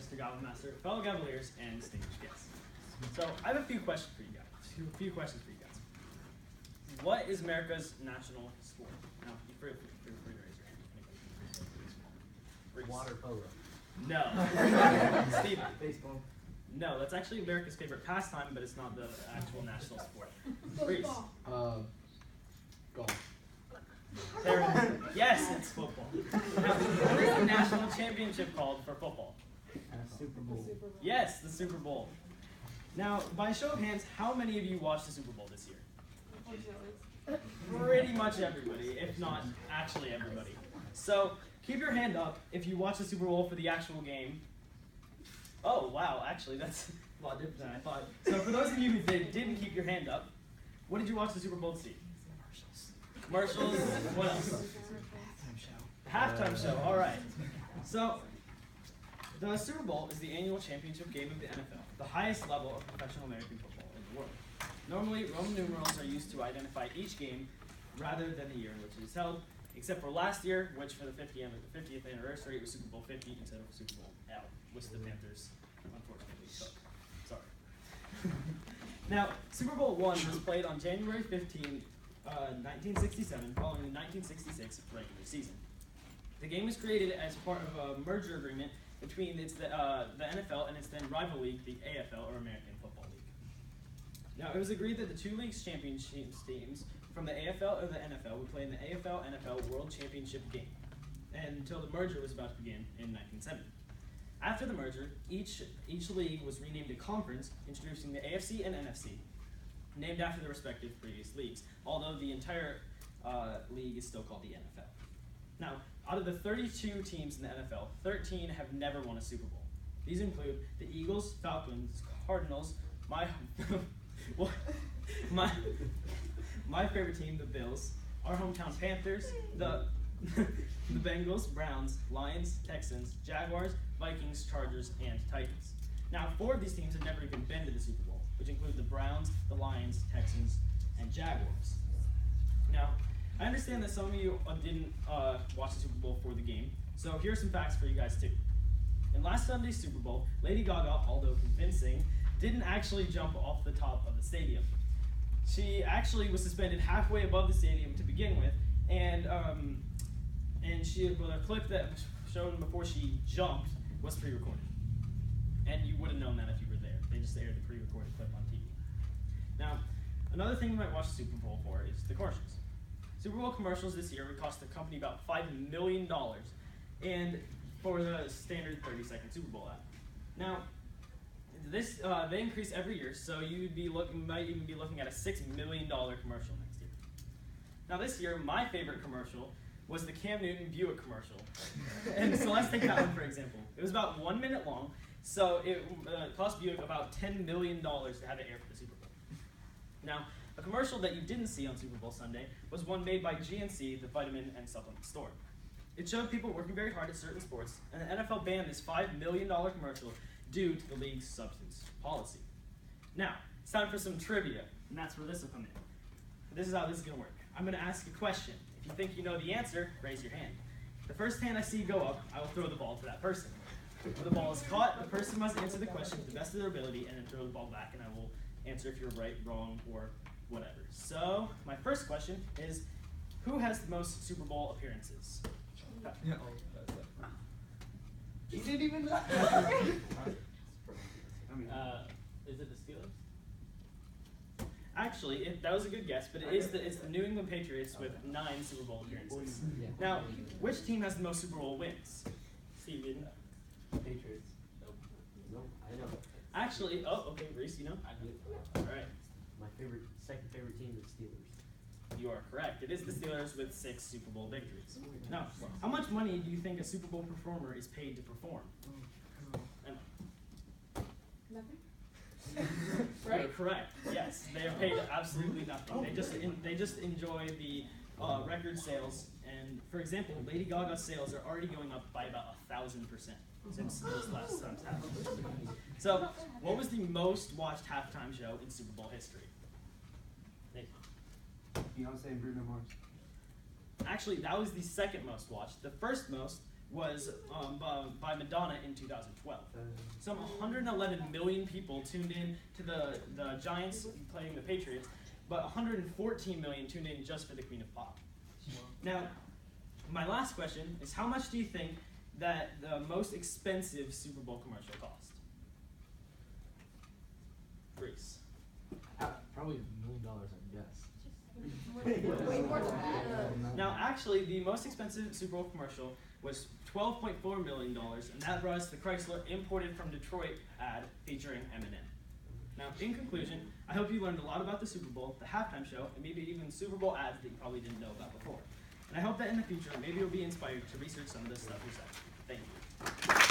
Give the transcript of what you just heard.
Mr. Goblin Master, fellow Cavaliers, and distinguished guests. So I have a few questions for you guys. What is America's national sport? Now, feel free to raise your hand. Water polo. No. Steven. Baseball. No, that's actually America's favorite pastime, but it's not the actual national sport. Reese. Golf. Yes, it's football. Now, what is the national championship called for football? Super Bowl. Yes, the Super Bowl. Now, by a show of hands, how many of you watched the Super Bowl this year? Pretty much everybody, if not actually everybody. So, keep your hand up if you watched the Super Bowl for the actual game. Oh, wow, actually, that's a lot different than I thought. So, for those of you who didn't keep your hand up, what did you watch the Super Bowl to see? Commercials. What else? Halftime show, all right. So, the Super Bowl is the annual championship game of the NFL, the highest level of professional American football in the world. Normally, Roman numerals are used to identify each game rather than the year in which it is held, except for last year, which for the 50th anniversary, it was Super Bowl 50 instead of Super Bowl L, which the Panthers unfortunately took. Sorry. Now, Super Bowl I was played on January 15, 1967, following the 1966 regular season. The game was created as part of a merger agreement between the NFL and its then rival league, the AFL, or American Football League. Now, it was agreed that the two leagues' championship teams from the AFL or the NFL would play in the AFL-NFL World Championship game, until the merger was about to begin in 1970. After the merger, each league was renamed a conference, introducing the AFC and NFC, named after the respective previous leagues, although the entire league is still called the NFL. Now, out of the 32 teams in the NFL, 13 have never won a Super Bowl. These include the Eagles, Falcons, Cardinals, my favorite team, the Bills, our hometown Panthers, the Bengals, Browns, Lions, Texans, Jaguars, Vikings, Chargers, and Titans. Now, 4 of these teams have never even been to the Super Bowl, which include the Browns, the Lions, Texans, and Jaguars. Now, I understand that some of you didn't watch the Super Bowl for the game, so here are some facts for you guys too. In last Sunday's Super Bowl, Lady Gaga, although convincing, didn't actually jump off the top of the stadium. She actually was suspended halfway above the stadium to begin with, and the clip that was shown before she jumped was pre-recorded. And you would have known that if you were there. They just aired the pre-recorded clip on TV. Now, another thing you might watch the Super Bowl for is the commercials. Super Bowl commercials this year would cost the company about $5 million, and for the standard 30-second Super Bowl ad. Now, they increase every year, so you might even be looking at a $6 million commercial next year. Now, this year, my favorite commercial was the Cam Newton Buick commercial. And so let's take that one for example. It was about 1 minute long, so it cost Buick about $10 million to have it air for the Super Bowl. Now, a commercial that you didn't see on Super Bowl Sunday was one made by GNC, the vitamin and supplement store. It showed people working very hard at certain sports, and the NFL banned this $5 million commercial due to the league's substance policy. Now, it's time for some trivia, and that's where this will come in. This is how this is going to work. I'm going to ask a question. If you think you know the answer, raise your hand. The first hand I see go up, I will throw the ball to that person. When the ball is caught, the person must answer the question to the best of their ability and then throw the ball back, and I will answer if you're right, wrong, or whatever. So, my first question is, who has the most Super Bowl appearances? You didn't even know. Is it the Steelers? Actually, that was a good guess, but it's the New England Patriots with 9 Super Bowl appearances. Now, which team has the most Super Bowl wins? Steven? Patriots. Nope. I know. Actually, okay, Reese, you know? I do. All right. My second favorite team is the Steelers. You are correct. It is the Steelers with 6 Super Bowl victories. Now, how much money do you think a Super Bowl performer is paid to perform? Nothing? Right? You're correct. Yes, they are paid absolutely nothing. They just enjoy the record sales. And for example, Lady Gaga's sales are already going up by about 1,000% since this last time's happened. So, what was the most watched halftime show in Super Bowl history? Beyonce and Bruno Mars. Actually, that was the second most watched. The first most was by Madonna in 2012. Some 111 million people tuned in to the Giants playing the Patriots, but 114 million tuned in just for the Queen of Pop. Now, my last question is, how much do you think that the most expensive Super Bowl commercial cost? Reese. Probably $1 million, I guess. Way more than that. Now, actually, the most expensive Super Bowl commercial was $12.4 million, and that brought us the Chrysler imported from Detroit ad featuring Eminem. Now, in conclusion, I hope you learned a lot about the Super Bowl, the halftime show, and maybe even Super Bowl ads that you probably didn't know about before. And I hope that in the future, maybe you'll be inspired to research some of this stuff yourself. Thank you.